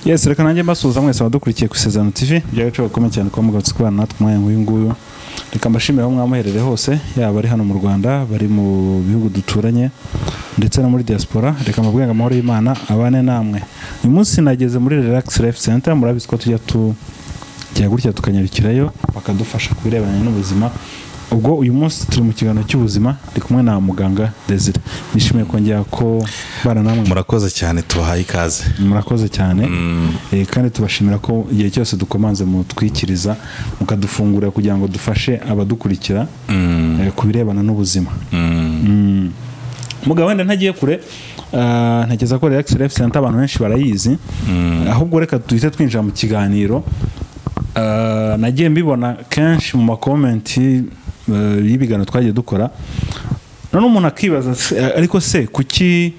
Yes, reka nanjye mbasuhuza mwese abadukurikiye ku ISEZERANO TV. Byagace bakomeye cyane kwa mugatsi kubana natwe mwanya nk'uyu nguyu. Reka mbashimire aho mwamuherereye hose, yaba ari hano mu Rwanda, bari mu bihugu duturanye ndetse no muri diaspora. Reka mbabwire amahoro y'Imana abane namwe. Uyu munsi nageze muri Relax Life Center, murabizi ko tujya gutya tukanyarukirayo bakadufasha kubirebana n'ubuzima. Ubwo uyu munsi turi mu kiganiro cy'ubuzima, ndi kumwe na Muganga Desire. Nishimiye kongera ko bana namwe. Murakoze cyane, tubahaye ikaze. Murakoze cyane. Kandi tubashimira ko igihe cyose dukomanze mu twikiriza mukadufungura kugira ngo dufashe abadukurikira kubirebana n'ubuzima. Mugabo wenda ntagiye kure, ntegeza ko Relax Life Center abantu benshi barayizi. Ahubwo reka duhite twinjira mu kiganiro. Nagiye mbibona kenshi mu makomenti y'ibigano twagiye dukora. None umuntu akibaza ariko se kuki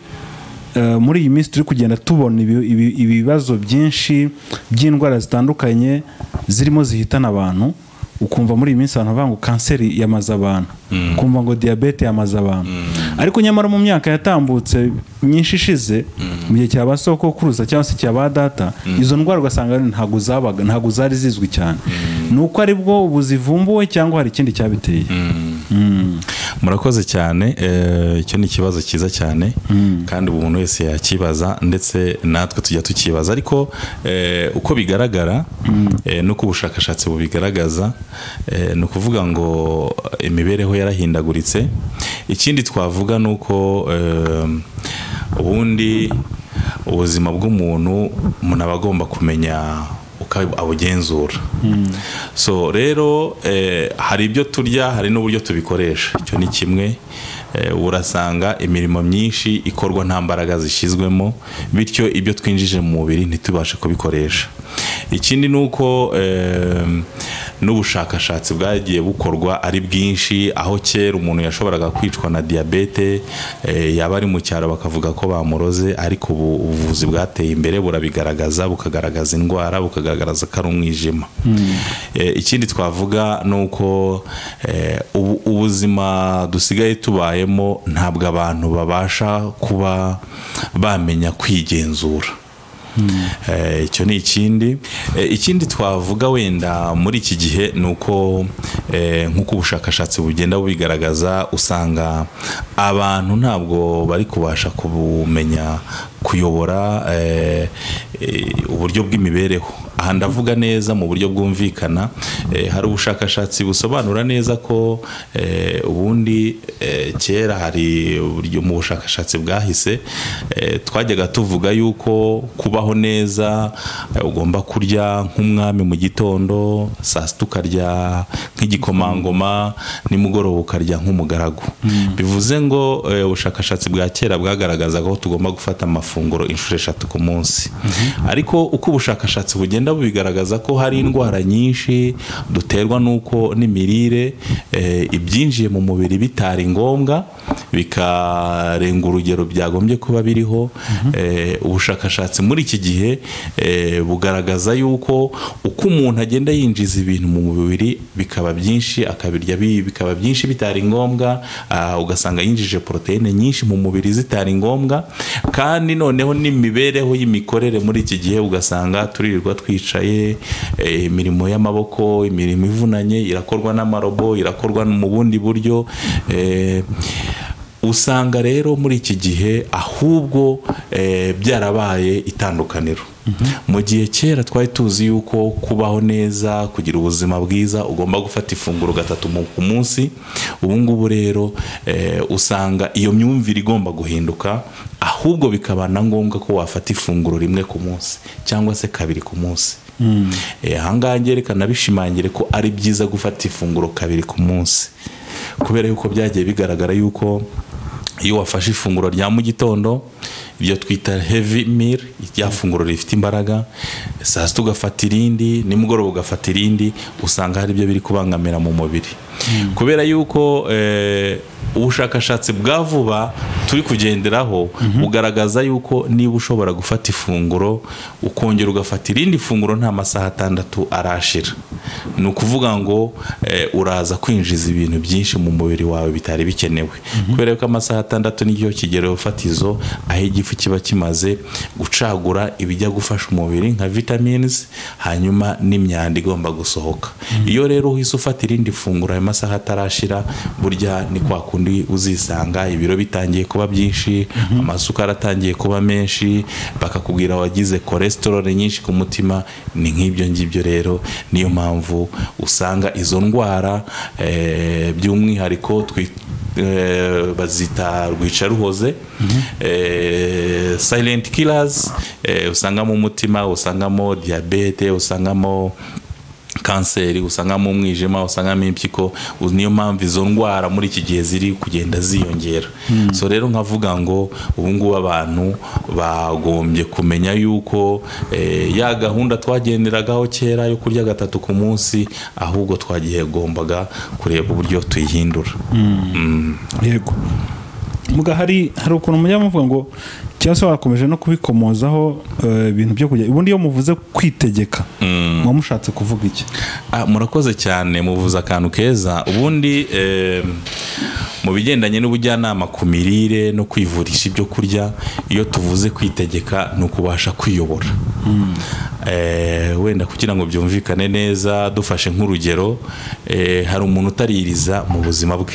muri iyi minsi turi kugenda tubona ibibazo byinshi by'indwara zitandukanye zirimo zihitana abantu, ukumva muri iyi minsi abantu bavuga ngo kanseri yamaze abantu, ukumva ngo diabete yamaze abantu, ariko nyamara mu myaka yatambutse myinshi ishize mu gihe cya basoko kuruza cyangwa se cya badata, izo ndwara ugasanga ntago zari zizwi cyane. Nuko ari bwo ubuzivumbuwe cyangwa hari ikindi cyabiteye? Murakoze cyane. Icyo ni ikibazo cyiza cyane kandi umuntu wese yakibaza, ndetse natwe tujya tukibaza, ariko uko bigaragara nuko ubushakashatsi bubigaragaza, ni ukuvuga ngo imibereho yarahindaguritse. Ikindi twavuga nuko ubundi ubuzima bw'umuntu umuntu aba agomba kumenya uko abugenzura. So rero hari ibyo turya, hari n'uburyo tubikoresha. Icyo ni kimwe. Urasanga imirimo myinshi ikorwa nta mbaraga zishyizwemo, bityo ibyo twinjije mu mubiri ntitubashe kubikoresha. Ikindi nuko n'ubushakashatsi bwagiye bukorwa ari bwinshi, aho kera umuntu yashoboraga kwicwa na diabete, yaba ari mu cyaro bakavuga ko bamuroze, ariko ubuvuzi bwateye imbere burabigaragaza, bukagaragaza indwara, bukagaragaza ko ari umwijima. Ikindi twavuga nuko ubuzima dusigaye tubayemo ntabwo abantu babasha kuba bamenya kwigenzura. Icyo ni ikindi. Ikindi twavuga wenda muri iki gihe nuko nk'uko ubushakashatsi bugenda bubigaragaza, usanga abantu ntabwo bari kubasha kumenya kuyobora uburyo bw'imibereho. Aha ndavuga neza mu buryo bwumvikana. Hari ubushakashatsi busobanura neza ko ubundi kera hari uburyo mu bushakashatsi bwahise twajyaga tuvuga yuko kubaho neza ugomba kurya nk'umwami mu gitondo, saa sita ukarya nk'igikomangoma, nimugoroba ukarya nk'umugaragu. Bivuze ngo ubushakashatsi bwa kera bwagaragazaga ko tugomba gufata amafunguro inshuro 3 ku munsi. Ariko uko ubushakashatsi bugenda bubigaragaza ko hari indwara nyinshi duterwa nuko n'imirire ibyinjiye mu mubiri bitari ngombwa, bikarenga urugero byagombye kuba biriho. Ubushakashatsi muri iki gihe bugaragaza yuko uko umuntu agenda yinjiza ibintu mu mubiri bikaba byinshi, akabirya bikaba byinshi bitari ngombwa, ugasanga yinjije proteine nyinshi mu mubiri zitari ngombwa. Kandi noneho n'imibereho y'imikorere muri iki gihe ugasanga turirirwa twicaye, imirimo y'amaboko, imirimo ivunanye irakorwa n'amarobo, irakorwa mu bundi buryo. Usanga rero muri iki gihe ahubwo byarabaye itandukaniro. Mu gihe kera twari tuzi yuko kubaho neza, kugira ubuzima bwiza ugomba gufata ifunguro 3 ku munsi. Ubu ngubu rero usanga iyo myumvire igomba guhinduka, ahubwo bikaba na ngombwa ko wafata ifunguro 1 ku munsi cyangwa se 2 ku munsi. Ahangaha ngerekana bishimangire ko ari byiza gufata ifunguro 2 ku munsi, kubera yuko byagiye bigaragara yuko iyo wafashe ifunguro rya mu gitondo, ibyo twita heavy meal, irya funguro rifite imbaraga, saa sita ugafata irindi, nimugoroba ugafata irindi, usanga hari ibyo biri kubangamira mu mubiri. Kubera yuko ubushakashatsi bwa vuba turi kugenderaho ugaragaza yuko niba ushobora gufata ifunguro ukongera ugafata irindi funguro nta masaha 6 arashira, ni ukuvuga ngo uraza kwinjiza ibintu byinshi mu mubiri wawe bitari bikenewe, kubera ko amasaha 6 niyo kigero fatizo aho igifu kiba kimaze gucagura ibijya gufasha umubiri nka vitamins hanyuma n'imyanda igomba gusohoka. Iyo rero uhise ufata irindi funguro ayo masaha atarashira, burya ni kwa kundi uzisanga ibiro bitangiye kuba byinshi, amasukari atangiye kuba menshi, bakakubwira wagize cholesterol nyinshi ku mutima. Ni nk'ibyo ngibyo rero, niyo mpamvu usanga izo ndwara by'umwihariko bazita rwicaruhoze, silent killers, usangamo umutima, usangamo diabete, usangamo kanseri, usangamo umwijima, usangamo impyiko. Niyo mpamvu izo ndwara muri iki gihe ziri kugenda ziyongera. So rero nkavuga ngo ubu ngubu abantu bagombye kumenya yuko ya gahunda twagenderagaho kera yo kurya 3 ku munsi, ahubwo twagombaga kureba uburyo tuyihindura. Yego. Muga hari ukuntu mujya muvuga ngo cyangwa wakomeje no kubikomozaho ibintu byo kujya. Ubundi iyo muvuze kwitegeka mwamushatse kuvuga iki? Murakoze cyane, muvuza akantu keza. Ubundi mu bigendanye n'ubujyanama ku mirire no kwivurisha ibyo kurya, iyo tuvuze kwitegeka ni ukubasha kwiyobora. Wenda kugira ngo byumvikane neza, dufashe nk'urugero, hari umuntu utaririza mu buzima bwe,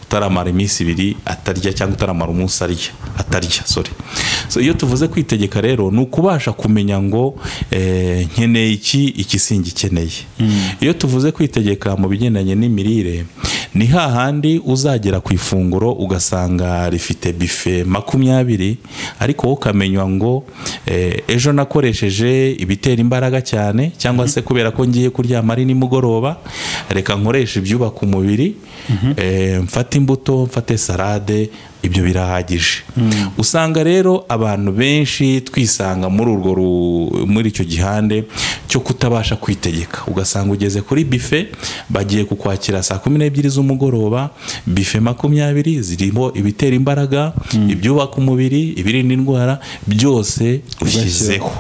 utaramara iminsi 2 atarya, cyangwa utaramara umunsi atarya. So iyo tuvuze kwitegeka rero ni ukubasha kumenya ngo nkeneye iki singikeneye. Iyo tuvuze kwitegeka mu bigendanye n'imirire, ni hahandi uzagera ku ifunguro ugasanga rifite bife 20, ariko ukamenywa ngo ejo nakoresheje ibitera imbaraga cyane, cyangwa se kubera ko ngiye kuryama ari nimugoroba, reka nkoresha ibyubaka umubiri, mfate imbuto, mfate salade, ibyo birahagije. Usanga rero abantu benshi twisanga muri icyo gihande cyo kutabasha kwitegeka. Ugasanga ugeze kuri bife, bagiye kukwakira saa 12 z'umugoroba, bife 20 zirimo ibitera imbaraga, ibyubaka umubiri, ibirinda indwara, byose ushyizeho.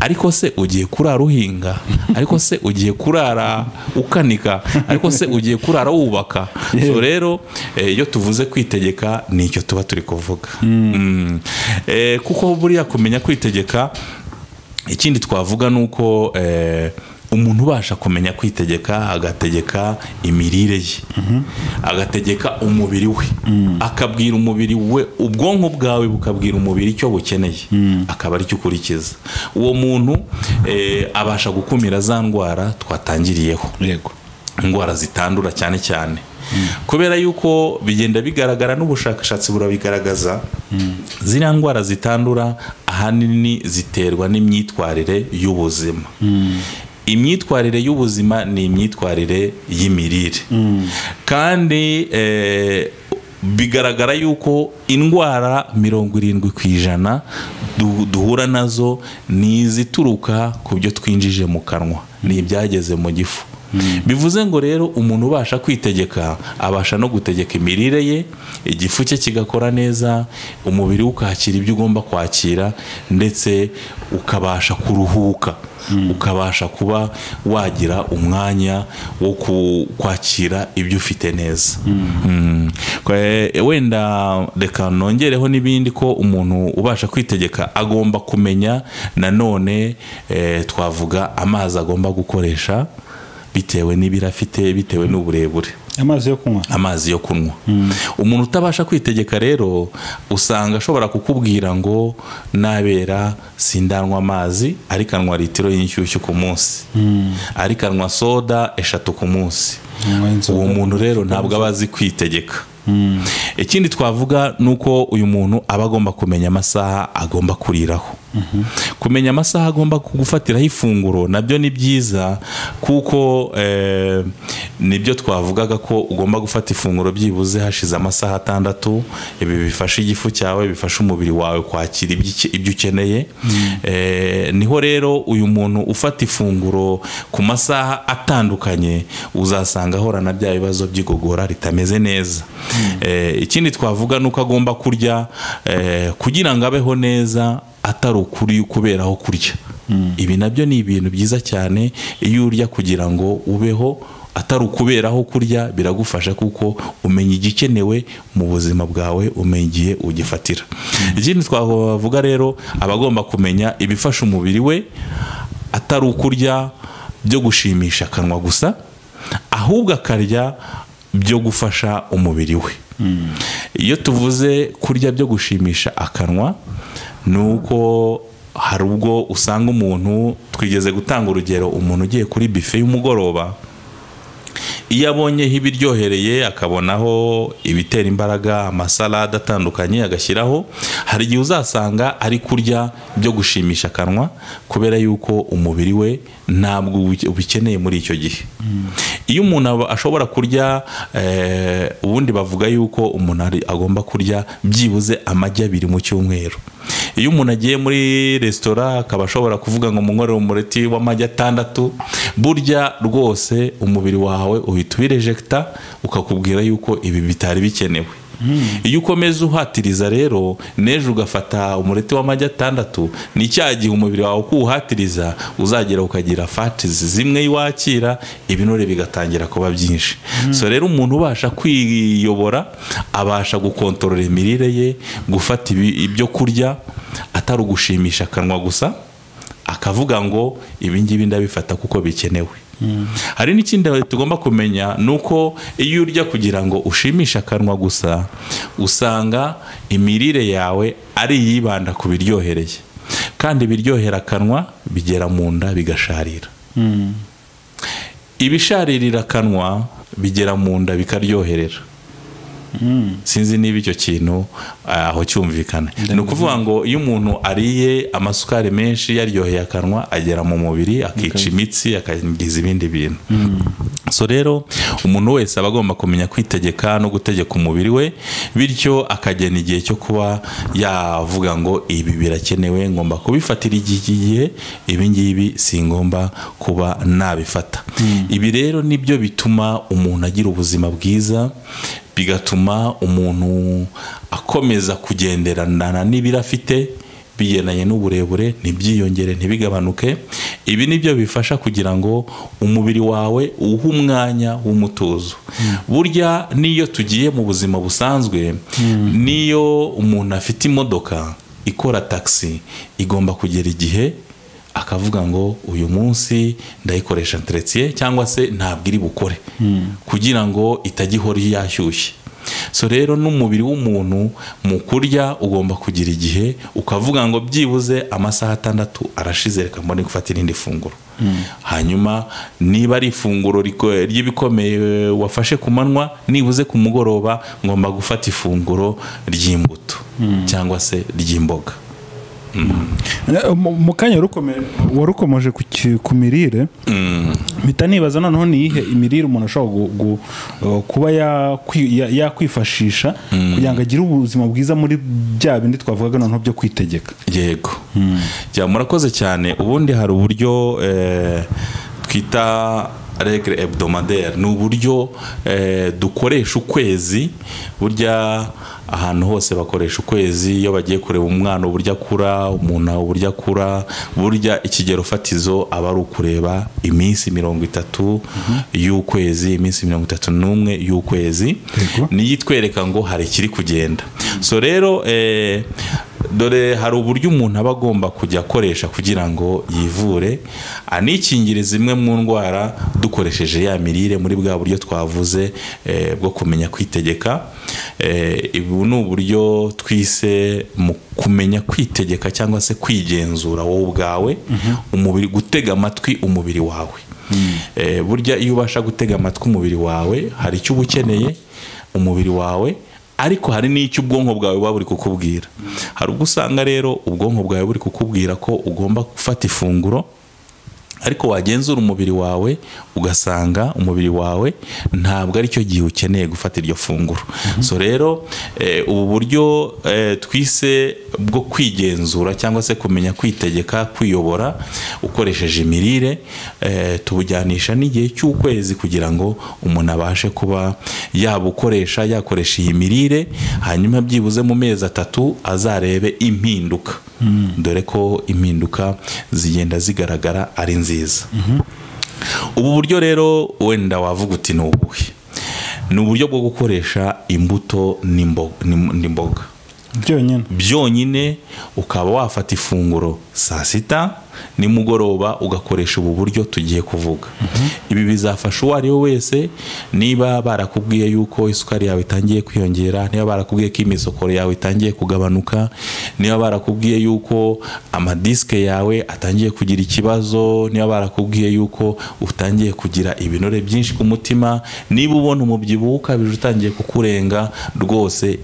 Ariko se ugiye kurara uhinga? Ariko se ugiye kurara ukanika? Ariko se ugiye kurara wubaka? So rero iyo tuvuze kwitegeka nicyo tuba turi kuvuga. Kuko buriya kumenya kwitegeka, ikindi twavuga nuko umuntu ubasha kumenya kwitegeka, agategeka imirire ye, agategeka umubiri we, akabwira umubiri we, ubwonko bwawe bukabwira umubiri icyo bukeneye, akaba ari cyo ukurikiza. Uwo muntu abasha gukumira za ndwara twatangiriyeho. Yego. Indwara zitandura cyane cyane, kubera yuko bigenda bigaragara n'ubushakashatsi burabigaragaza, ziriya ndwara zitandura ahanini ziterwa n'imyitwarire y'ubuzima. Imyitwarire y'ubuzima ni imyitwarire y'imirire, kandi bigaragara yuko indwara 70% duhura nazo ni izituruka ku byo twinjije mu kanwa, ni ibyageze mu gifu. Bivuze ngo rero umuntu ubasha kwitegeka abasha no gutegeka imirire ye, igifu cye kigakora neza, umubiri ukakira ibyo ugomba kwakira, ndetse ukabasha kuruhuka, ukabasha kuba wagira umwanya wo kwakira ibyo ufite neza. Wenda reka nongereho n'ibindi, ko umuntu ubasha kwitegeka agomba kumenya nanone, twavuga amazi agomba gukoresha bitewe n'ibirafite, bitewe n'uburebure. Amazi yo kunywa. Umuntu utabasha kwitegeka rero usanga ashobora kukubwira ngo nabera sindanwa amazi, ariko anywa litiro y'inshyushyu ku munsi, ariko anywa soda 3 ku munsi. Uwo muntu rero ntabwo abazi kwitegeka. Ikindi twavuga nuko uyu muntu aba agomba kumenya amasaha agomba kuriraho. kumenya amasaha agomba kugufatiraho ifunguro nabyo ni byiza, kuko nibyo twavugaga ko ugomba gufata ifunguro byibuze hashize amasaha 6. Ibi bifasha igifu cyawe, bifasha umubiri wawe kwakira ibyo ukeneye. Niho rero uyu muntu ufata ifunguro ku masaha atandukanye uzasanga ahora na bya bibazo by'igogora ritameze neza. Ikindi twavuga nuko agomba kurya kugira ngo abeho neza, atari ukuri kuberaho kurya. Ibi nabyo ni ibintu byiza cyane. Iyo urya kugira ngo ubeho atari ukuberaho kurya, biragufasha kuko umenya igikenewe mu buzima bwawe, umenya igihe ugifatira. Ikindi twavuga rero, abagomba kumenya ibifasha umubiri we, atari ukurya byo gushimisha akanwa gusa, ahubwo akarya byo gufasha umubiri we. Iyo tuvuze kurya byo gushimisha akanwa, nuko hari ubwo usanga umuntu, twigeze gutanga urugero, umuntu ugiye kuri buffet y'umugoroba, iyo abonyeho ibiryohereye akabonaho ibitera imbaraga, amasalade atandukanye agashyiraho, hari igihe uzasanga ari kurya byo gushimisha akanwa, kubera yuko umubiri we ntabwo ubikeneye muri icyo gihe. Iyo umuntu ashobora kurya, ubundi bavuga yuko umuntu agomba kurya byibuze amagi 2 mu cyumweru. Iyo umuntu agiye muri resitora akaba ashobora kuvuga ngo munkorere umureti w'amagi 6, burya rwose umubiri wawe uhita ubirejecta, ukakubwira yuko ibi bitari bikenewe. Iyo ukomeza uhatiriza rero, nejo ugafata umureti w'amagi 6, ni cyagihe umubiri wawe kuwuhatiriza uzagera ukagira fats zimwe wakira, ibinure bigatangira kuba byinshi. So rero umuntu ubasha kwiyobora, abasha gukontorora imirire ye, gufata ibyo kurya atari ugushimisha akanwa gusa, akavuga ngo ibi ngibi ndabifata kuko bikenewe. Hari n'ikindi tugomba kumenya, nuko iyo urya kugira ngo ushimishe akanwa gusa, usanga imirire yawe ari yibanda ku biryohereye, kandi biryohera akanwa bigera mu nda bigasharira. Ibisharirira akanwa bigera mu nda bikaryoherera. Sinzi niba icyo kintu aho cyumvikana. Ni ukuvuga ngo iyo umuntu ariye amasukari menshi yaryoheye akanwa, agera mu mubiri akica imitsi, akagiza ibindi bintu. So rero umuntu wese aba agomba kumenya kwitegeka no gutegeka umubiri we, bityo akagena igihe cyo kuba yavuga ngo ibi birakenewe, ngomba kubifatira igihe, ibi ngibi singomba kuba nabifata. Ibi rero nibyo bituma umuntu agira ubuzima bwiza, bigatuma umuntu akomeza kugenderana n'ibiro afite, bigendanye n'uburebure, ntibyiyongere ntibigabanuke. Ibi nibyo bifasha kugira ngo umubiri wawe uhe umwanya w'umutuzo. Burya niyo tugiye mu buzima busanzwe, niyo umuntu afite imodoka ikora taxi, igomba kugera igihe akavuga ngo uyu munsi ndayikoresha entretien, cyangwa se ntabwo iri bukore, kugira ngo itagihora yashyushye. So rero n'umubiri w'umuntu mu kurya ugomba kugira igihe, ukavuga ngo byibuze amasaha 6 arashize, reka mbone gufata irindi funguro. Hanyuma niba ari ifunguro ry'ibikomeye wafashe ku manywa, nibuze ku mugoroba ngomba gufata ifunguro ry'imbuto cyangwa se ry'imboga. Mu kanya warukomeje ku mirire, mpita nibaza noneho ni iyihe imirire umuntu ashobora kuba yakwifashisha kugira ngo agire ubuzima bwiza muri bya bindi twavugaga noneho byo kwitegeka. Yego, murakoze cyane. Ubundi hari uburyo twita règle hebdomadaire, ni uburyo dukoresha ukwezi. Burya ahantu hose bakoresha ukwezi iyo bagiye kureba umwana uburyo akura, umuntu uburyo akura. Burya ikigero fatizo aba ari ukureba iminsi 30 y'ukwezi, iminsi 31 y'ukwezi, niyo itwereka ngo hari ikiri kugenda. So rero dore hari uburyo umuntu aba agomba kujya akoresha kugira ngo yivure, anikingire zimwe mu ndwara dukoresheje ya mirire, muri bwa buryo twavuze bwo kumenya kwitegeka. Ubu ni uburyo twise mu kumenya kwitegeka cyangwa se kwigenzura wowe ubwawe, umubiri, gutega amatwi umubiri wawe. Burya iyo ubasha gutega amatwi umubiri wawe, hari icyo uba ukeneye, umubiri wawe ariko hari n'icyo ubwonko bwawe buba buri kukubwira. Hari ubwo usanga rero ubwonko bwawe buri kukubwira ko ugomba gufata ifunguro, ariko wagenzura umubiri wawe ugasanga umubiri wawe ntabwo ari cyo gihe ukeneye gufata iryo funguro. So rero ubu buryo twise bwo kwigenzura cyangwa se kumenya kwitegeka, kwiyobora ukoresheje imirire, tubujyanisha n'igihe cy'ukwezi kugira ngo umuntu abashe kuba yakoresha iyi mirire, hanyuma byibuze mu mezi 3 azarebe impinduka. Dore ko impinduka zigenda zigaragara ari nziza. Ubu buryo rero wenda wavuga uti ni ubuhe? Ni uburyo bwo gukoresha imbuto n'imboga byonyine, ukaba wafata ifunguro saa sita, nimugoroba ugakoresha ubu buryo tugiye kuvuga. Ibi bizafasha uwo ari we wese, niba barakubwiye yuko isukari yawe itangiye kwiyongera, niba barakubwiye ko imisokoro yawe itangiye kugabanuka, niba barakubwiye yuko amadiske yawe atangiye kugira ikibazo, niba barakubwiye yuko utangiye kugira ibinure byinshi ku mutima, niba ubona umubyibuho ukabije utangiye kukurenga, rwose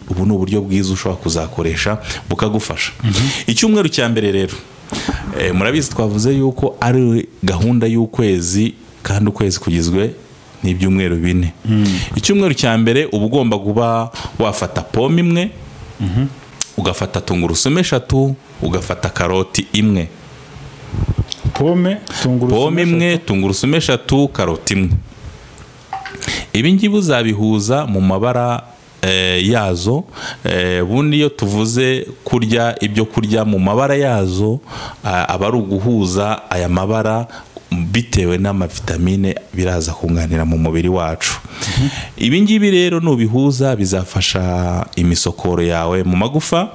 ubu ni uburyo bwiza ushobora kuzakoresha bukagufasha. Icyumweru cya mbere rero, murabizi twavuze yuko ari gahunda y'ukwezi, kandi ukwezi kugizwe n'ibyumweru 4. Icyumweru cya mbere uba ugomba kuba wafata pome imwe, ugafata tungurusumu 3, ugafata karoti imwe. Pome imwe, tungurusumu 3, karoti imwe. Ibi ngibi uzabihuza mu mabara yazo. Bundi iyo tuvuze kurya ibyo kurya mu mabara yazo, aba ari uguhuza aya mabara bitewe n'amavitamine biraza kunganira mu mubiri wacu. Ibi ngibi rero nubihuza bizafasha imisokoro yawe mu magufa,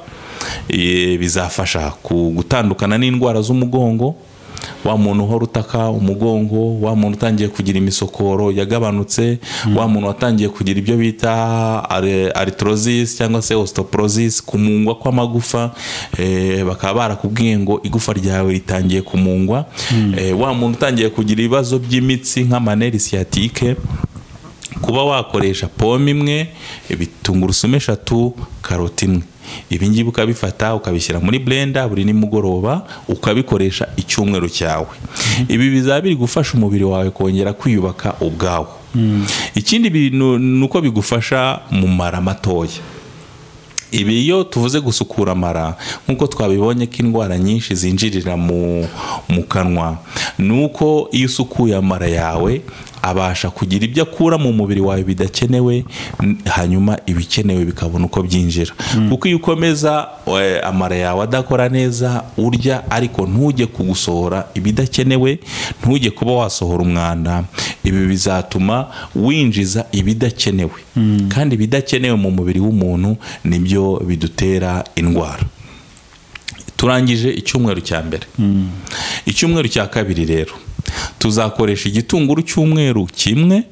bizafasha gutandukana n'indwara z'umugongo. Wa muntu uhora utaka umugongo, wa muntu utangiye kugira imisokoro yagabanutse, wa muntu watangiye kugira ibyo bita arthrosis cyangwa se osteoporosis, kumungwa kw'amagufa, bakaba barakubwiye ngo igufa ryawe ritangiye kumungwa. Wa muntu utangiye kugira ibibazo by'imitsi nk'amaneri sciatique, kuba wakoresha pome imwe, tungurusumu 3, karoti imwe. Ibi ngibi ukabifata ukabishyira muri blender buri nimugoroba, ukabikoresha icyumweru cyawe. Ibi bizabiri gufasha umubiri wawe kongera kwiyubaka ubwawo. Ikindi bintu nuko bigufasha mu mara matoya. Ibi iyo tuvuze gusukura amara, nkuko twabibonye ko indwara nyinshi zinjirira mu kanwa, nuko iyo usukuye amara yawe abasha kugira ibyo akura mu mubiri wawe bidakenewe, hanyuma ibikenewe bikabona uko byinjira. Kuko iyo ukomeza amara yawe adakora neza, urya ariko ntujye kugusohora ibidakenewe, ntujye kuba wasohora umwanda, ibi bizatuma winjiza ibidakenewe. Kandi ibidakenewe mu mubiri w'umuntu nibyo bidutera indwara. Turangije icyumweru cya mbere. Icyumweru cya kabiri rero tuzakoresha igitunguru cy'umweru kimwe,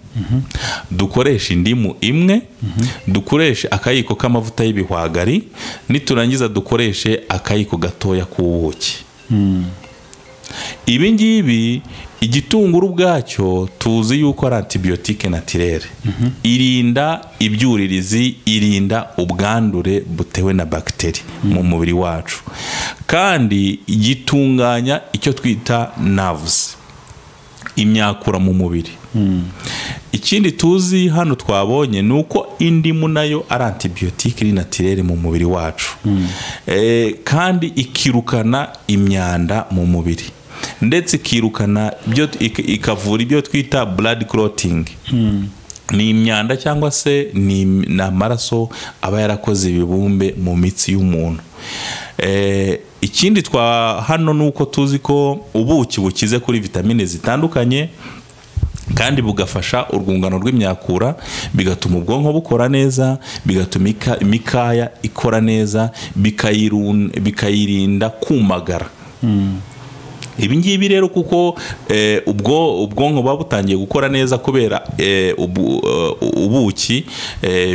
dukoresha indimu imwe, dukoreshe akayiko k'amavuta y'ibihwagari, niturangiza dukoreshe akayiko gatoya k'ubuki. Ibi ngibi igitunguru bwacyo tuzi yuko ari antibiotique naturelle, irinda ibyuririzi, irinda ubwandure butewe na bakteri mu mubiri wacu, kandi gitunganya icyo twita nerves, imyakura mu mubiri. Ikindi tuzi hano twabonye nuko indimu nayo ari antibiotique naturelle mu mubiri wacu, kandi ikirukana imyanda mu mubiri, ndetse ikirukana ikavura ibyo twita blood clotting. Ni imyanda cyangwa se ni amaraso aba yarakoze ibibumbe mu mitsi y'umuntu. Ikindi hano nuko tuzi ko ubuki bukize kuri vitamine zitandukanye, kandi bugafasha urwungano rw'imyakura, bigatuma ubwonko bukora neza, bigatuma imikaya ikora neza, bikayirinda kumagara. Ibi ngibi rero kuko ubwonko buba butangiye gukora neza kubera ubuki,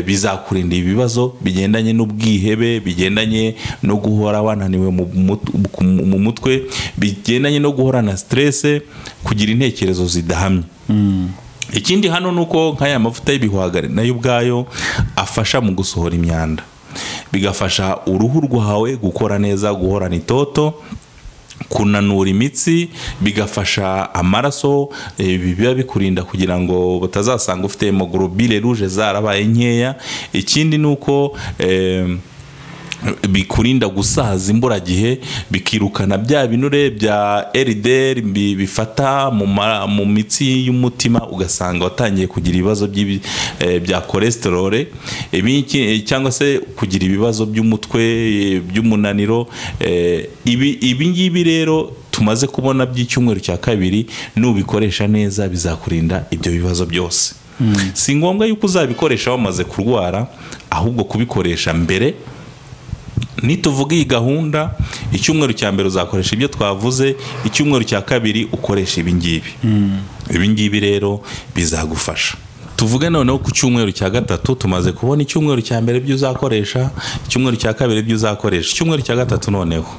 bizakurinda ibibazo bigendanye n'ubwihebe, bigendanye no guhora wananiwe mu mutwe, bigendanye no guhorana stress, kugira intekerezo zidahamye. ikindi hano nuko nk'aya mavuta y'ibihwagari nayo ubwayo afasha mu gusohora imyanda, bigafasha uruhu rwawe gukora neza, guhorana itoto, kunanura imitsi, bigafasha amaraso, biba bikurinda kugira ngo batazasanga ufite hemoglobine rouge zarabaye nkeya. Ikindi nuko bikurinda gusaza imburagihe, bikirukana bya binure bya LDL bifata mu mitsi y'umutima, ugasanga watangiye kugira ibibazo bya cholesterol, cyangwa se kugira ibibazo by'umutwe, by'umunaniro. Ibi ngibi rero tumaze kubona by'icyumweru cya kabiri, nubikoresha neza bizakurinda ibyo bibazo byose. Si ngombwa yuko uzabikoresha wamaze kurwara, ahubwo kubikoresha mbere. Nituvuga iyi gahunda, icyumweru cya mbere uzakoresha ibyo twavuze, icyumweru cya kabiri ukoresha ibingibi. Ibingibi rero bizagufasha. Tuvuge noneho ku cyumweru cya gatatu, tumaze kubona icyumweru cya mbere ibyo uzakoresha, icyumweru cya kabiri ibyo uzakoresha. Icyumweru cya gatatu noneho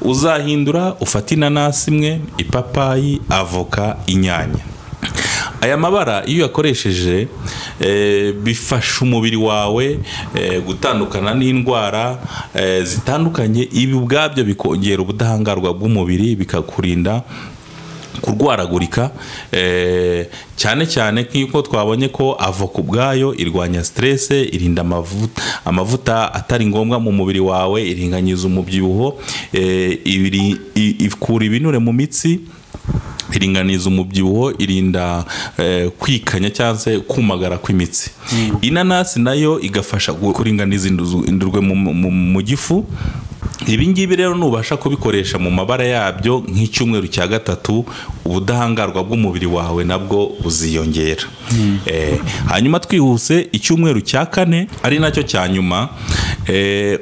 uzahindura, ufata inanasi imwe, ipapayi, avoka, inyanya. Aya mabara iyo yakoresheje bifasha umubiri wawe gutandukana n'indwara zitandukanye. Ibi ubwabyo bikongera ubudahangarwa bw'umubiri, bikakurinda kurwaragurika, cyane cyane nk'uko twabonye ko avoka ubwayo irwanya stress, irinda amavuta atari ngombwa mu mubiri wawe, iringaniza umubyibuho, ikura ibinure mu mitsi, iringaniza umubyibuho, irinda kwikanya cyangwa se kumagara kw'imitsi. Inanasi nayo igafasha kuringaniza indurwe mu gifu. Ibi ngibi rero nubasha kubikoresha mu mabara yabyo nk'icyumweru cya gatatu, ubudahangarwa bw'umubiri wawe nabwo buziyongera. Hanyuma twihuse, icyumweru cya kane ari nacyo cya nyuma,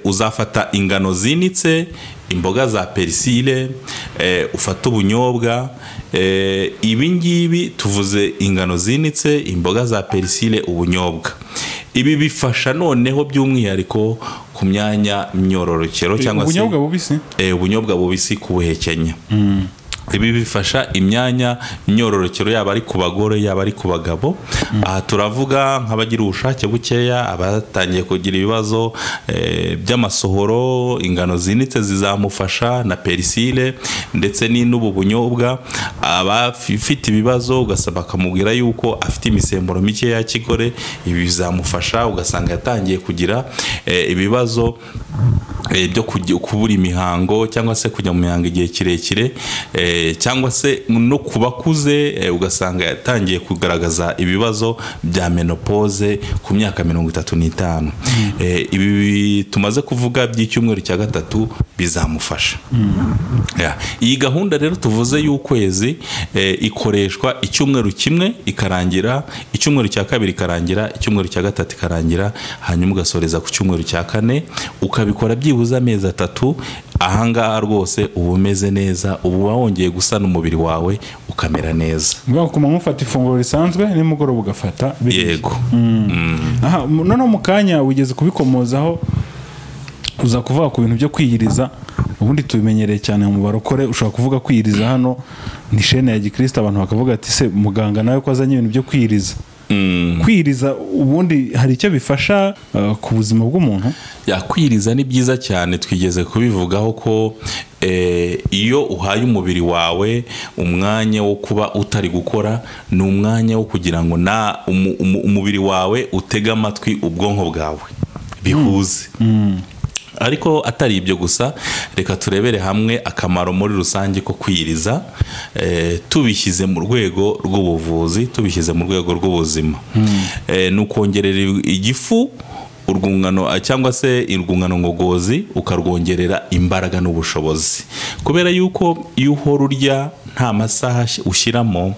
uzafata ingano zinitse, imboga za perisile, ufata ubunyobwa. Ibi ngibi tuvuze ingano zinitse, imboga za perisile, ubunyobwa. Ibi bifasha noneho by'umwihariko ku myanya myororokero, cyangwa se ubunyobwa bubisi kubuhekenya. Ibi bifasha imyanya myororokero, yaba ari ku bagore yaba ari ku bagabo. Aha turavuga nk'abagira ubushake bukeya, abatangiye kugira ibibazo by'amasohoro, ingano zinitse zizamufasha, na perisile ndetse n'ubu bunyobwa. Abafite ibibazo ugasaba akamubwira yuko afite imisemburo mike ya kigore, ibi bizamufasha, ugasanga yatangiye kugira ibibazo byo kubura imihango, cyangwa se kujya mu mihango igihe kirekire, cyangwa se no kubakuze, ugasanga yatangiye kugaragaza ibibazo bya menopause ku myaka 35. Ibi tumaze kuvuga by'icyumweru cya gatatu bizamufasha. Iyi gahunda rero tuvuze y'ukwezi ikoreshwa icyumweru kimwe ikarangira, icyumweru cya kabiri ikarangira, icyumweru cya gatatu ikarangira, hanyuma ugasoreza ku cyumweru cya kane, ukabikora byibuze amezi 3. Ahangaha rwose uba umeze neza, ubu wongeye gusana umubiri wawe ukamera neza. Kuma mufata ifunguro risanzwe, nimugoroba ugafata. Yego. None mu kanya wigeze kubikomozaho, uza kuvuga ku bintu byo kwiyiriza. Ubundi tubimenyereye cyane mu barokore, ushobora kuvuga kwiyiriza hano ni shene ya gikristo, abantu bakavuga ati se muganga nawe ko azanye ibintu byo kwiyiriza. Kwiriza ubundi hari icyo bifasha ku buzima bw'umuntu? Kwiriza ni byiza cyane, twigeze kubivugaho ko iyo uhaye umubiri wawe umwanya wo kuba utari gukora, ni umwanya wo kugira ngo umubiri wawe utege amatwi ubwonko bwawe bihuze. Ariko atari ibyo gusa, reka turebere hamwe akamaro muri rusange ko kwiriza, tubishyize mu rwego rw'ubuvuzi, tubishyize mu rwego rw'ubuzima. Ni ukongerera igifu urwungano, cyangwa se urwungano ngogozi, ukarwongerera imbaraga n'ubushobozi, kubera yuko iyo uhora urya nta masaha ushyiramo,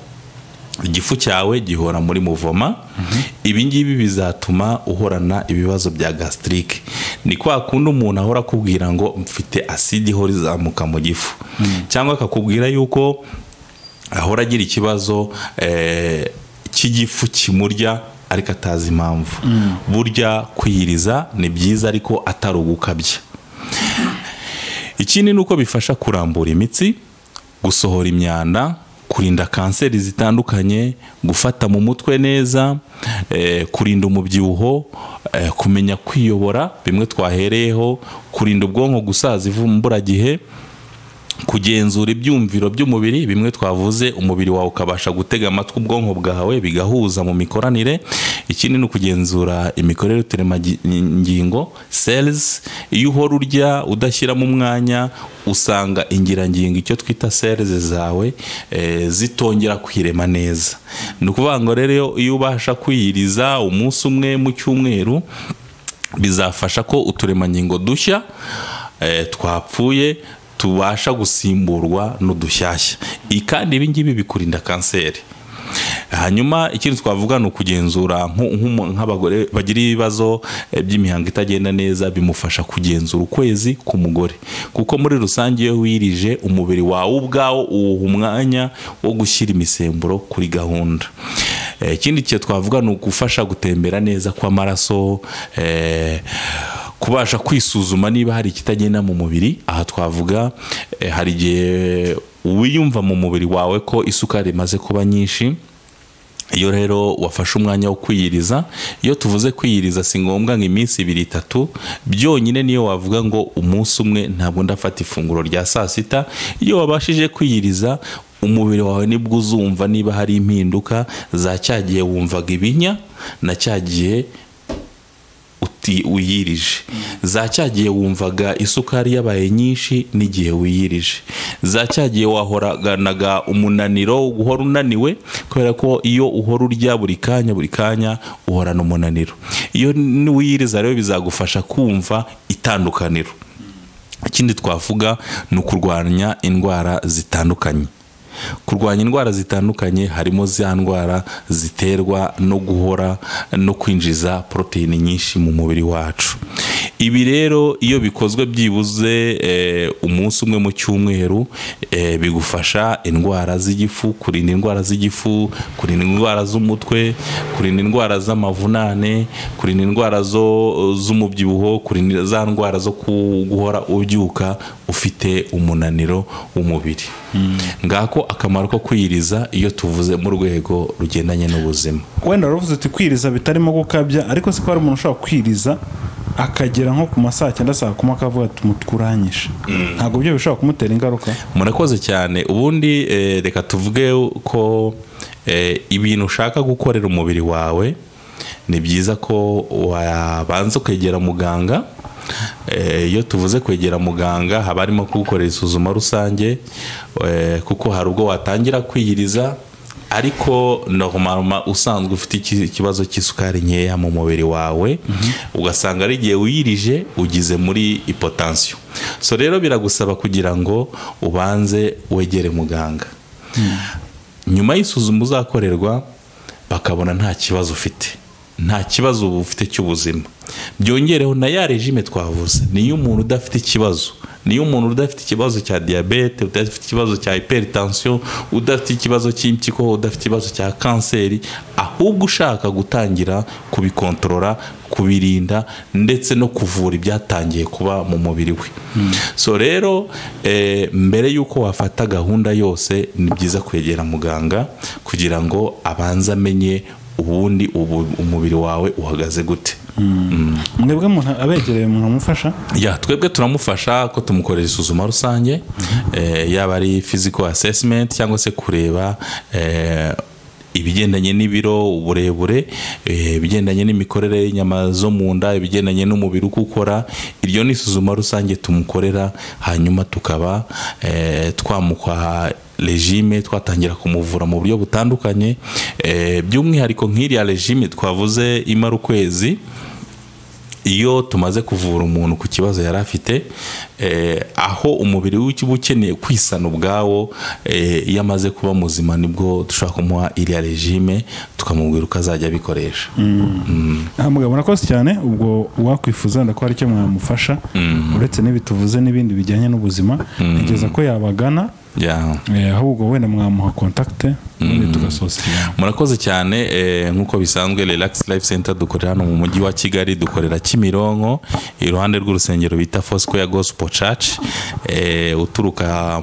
igifu cyawe gihora muri muvoma. Ibi ngibi bizatuma uhorana ibibazo bya gastrique. Ni kwa kundi umuntu ahora akubwira ngo mfite aside ihora izamuka mu gifu, cyangwa akakubwira yuko ahora agira ikibazo cy'igifu kimurya ariko atazi impamvu. Burya kwiyiriza ni byiza, ariko atari ugukabya. Ikindi nuko bifasha kurambura imitsi, gusohora imyanda, kurinda kanseri zitandukanye, gufata mu mutwe neza, kurinda umubyibuho, kumenya kwiyobora bimwe twahereyeho, kurinda ubwonko gusaza ivumburagihe, kugenzura ibyumviro by'umubiri bimwe twavuze, umubiri wawe ukabasha gutega amatwi ubwonko bwawe bigahuza mu mikoranire. Ikindi ni ukugenzura imikorere y'uturemangingo cells. Iyo uhora urya udashyiramo umwanya usanga ingirangingo icyo twita cells zawe zitongera kwirema neza. Ni ukuvuga ngo rero iyo ubasha kwiyiriza umunsi umwe mu cyumweru bizafasha ko uturemangingo dushya twapfuye tubasha gusimburwa n'udushyashya. Kandi ibi ngibi bikurinda kanseri. Hanyuma ikindi twavuga ni ukugenzura nk'abagore bagira ibibazo by'imihango itagenda neza, bimufasha kugenzura ukwezi k'umugore, kuko muri rusange iyo wirije umubiri wawe ubwawo uwuha umwanya wo gushyira imisemburo kuri gahunda. Ikindi cyo twavuga ni ugufasha gutembera neza kw'amaraso, kubasha kwisuzuma niba hari ikitagenda mu mubiri. Aha twavuga hari igihe wiyumva mu mubiri wawe ko isukari imaze kuba nyinshi. Iyo rero wafashe umwanya wo kwiyiriza, iyo tuvuze kwiyiriza si ngombwa ngo iminsi 2-3 byonyine, niyo wavuga ngo umunsi umwe ntabwo ndafata ifunguro rya saa sita. Iyo wabashije kwiyiriza umubiri wawe nibwo uzumva niba hari impinduka za cyagiye wumvaga ibinya na cyagiye wiyirije, za cyagiye wumvaga isukari yabaye nyinshi n'igihe wiyirije, za cyagiye wahoranaga umunaniro guhora unaniwe, kubera ko iyo uhora urya buri kanya uhorana umunaniro. Iyo wiyiriza rero bizagufasha kumva itandukaniro. Ikindi twavuga ni ukurwanya indwara zitandukanye. Kurwanya indwara zitandukanye harimo za ndwara ziterwa no guhora no kwinjiza protein nyinshi mu mubiri wacu. Ibi rero iyo bikozwe byibuze umunsi umwe mu cyumweru bigufasha indwara z'igifu, kurinda indwara z'igifu, kurinda indwara z'umutwe, kurinda indwara z'amavunane, kurinda indwara z'umubyibuho, kurinda za ndwara zo guhora ubyuka ufite umunaniro w'umubiri. Ngako akamaro ko kwiyiriza iyo tuvuze mu rwego rugendanye n'ubuzima. Wenda ruvuze uti kwiyiriza bitarimo gukabya, ariko se ko hari umuntu ushobora kwiyiriza akagera nko ku masaa 9 saa 10 akavuga ati mutwuranyisha, ntabwo byo bishobora kumutera ingaruka? Murakoze cyane. Ubundi reka tuvuge ko ibintu ushaka gukorera umubiri wawe ni byiza ko wabanza kwegera muganga. Iyo tuvuze kwegera muganga haba harimo kugukorera isuzuma rusange, kuko hari ubwo watangira kwiyiriza ariko normalement usanzwe ufite ikibazo cy'isukari nkeya mu mubiri wawe, ugasanga ari igihe wiyirije ugize muri hypotension. So rero biragusaba kugira ngo ubanze wegere muganga. Nyuma y'isuzuma uzakorerwa bakabona nta kibazo ufite, nta kibazo ufite cy'ubuzima, byongereho na ya regime twavuze. Niyo umuntu udafite ikibazo, niyo umuntu udafite ikibazo cya diabete, udafite ikibazo cya hypertension, udafite ikibazo cy'impyiko, udafite ikibazo cya kanseri, ahubwo ushaka gutangira kubikontorora, kubirinda ndetse no kuvura ibyatangiye kuba mu mubiri we. So rero mbere yuko wafata gahunda yose ni byiza kwegera muganga kugira ngo abanze amenye ubundi umubiri wawe uhagaze gute. Mwebwe umuntu abegereye umuntu amufasha? Twebwe turamufasha ko tumukorera isuzuma rusange, yaba ari physical assessment cyangwa se kureba ibigendanye n'ibiro, uburebure, ibigendanye n'imikorere y'inyama zo mu nda, ibigendanye n'umubiri uko ukora. Iryo ni isuzuma rusange tumukorera, hanyuma tukaba twamuha regime, twatangira kumuvura mu buryo butandukanye. By'umwihariko nk'iriya regime twavuze imara ukwezi, iyo tumaze kuvura umuntu ku kibazo yari afite, aho umubiri w'ikibu ukeneye kwisana ubwawo, iyo amaze kuba muzima nibwo dushaka kumuha iriya regime tukamubwira uko azajya abikoresha. Mugabo murakoze cyane. Ubwo wakwifuza ndako hari icyo mwamufasha uretse n'ibituvuze n'ibindi bijyanye n'ubuzima, nigeza ko yabagana ahubwo wenda mwamuha contact ubundi tugasoza. Murakoze cyane. Nk'uko bisanzwe Relax Life Center dukorera hano mu mujyi wa Kigali, dukorera Kimironko iruhande rw'urusengero bita Foursquare Gospel Church. Uturuka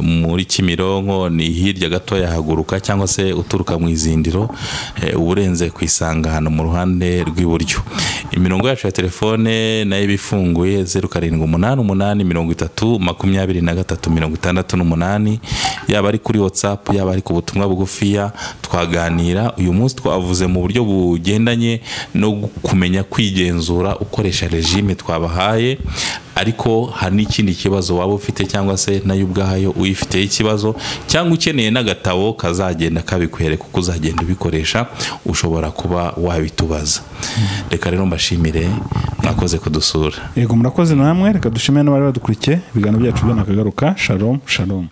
muri Kimironko ni hirya gato yahaguruka, cyangwa se uturuka mu izindiro uburenze kwisanga hano mu ruhande rw'iburyo. Imirongo yacu ya telefone nayo bifunguye 0788302368, yaba ari kuri WhatsApp, yaba ari ku butumwa bugufiya twaganira. Uyu munsi twavuze mu buryo bugendanye no kumenya kwigenzura ukoresha regime twabahaye, ariko hari n'ikindi kibazo waba ufite, cyangwa se nayo ubwayo uyifite ikibazo, cyangwa ukeneye n'agatabo kazagenda kabikwereka uko uzagenda ubikoresha, ushobora kuba wabitubaza. Reka rero mbashimire, mwakoze kudusura. Yego murakoze namwe, reka dushimire n'abari badukurikiye. Ibiganiro byacu byo nakagaruka. Shalom shalom.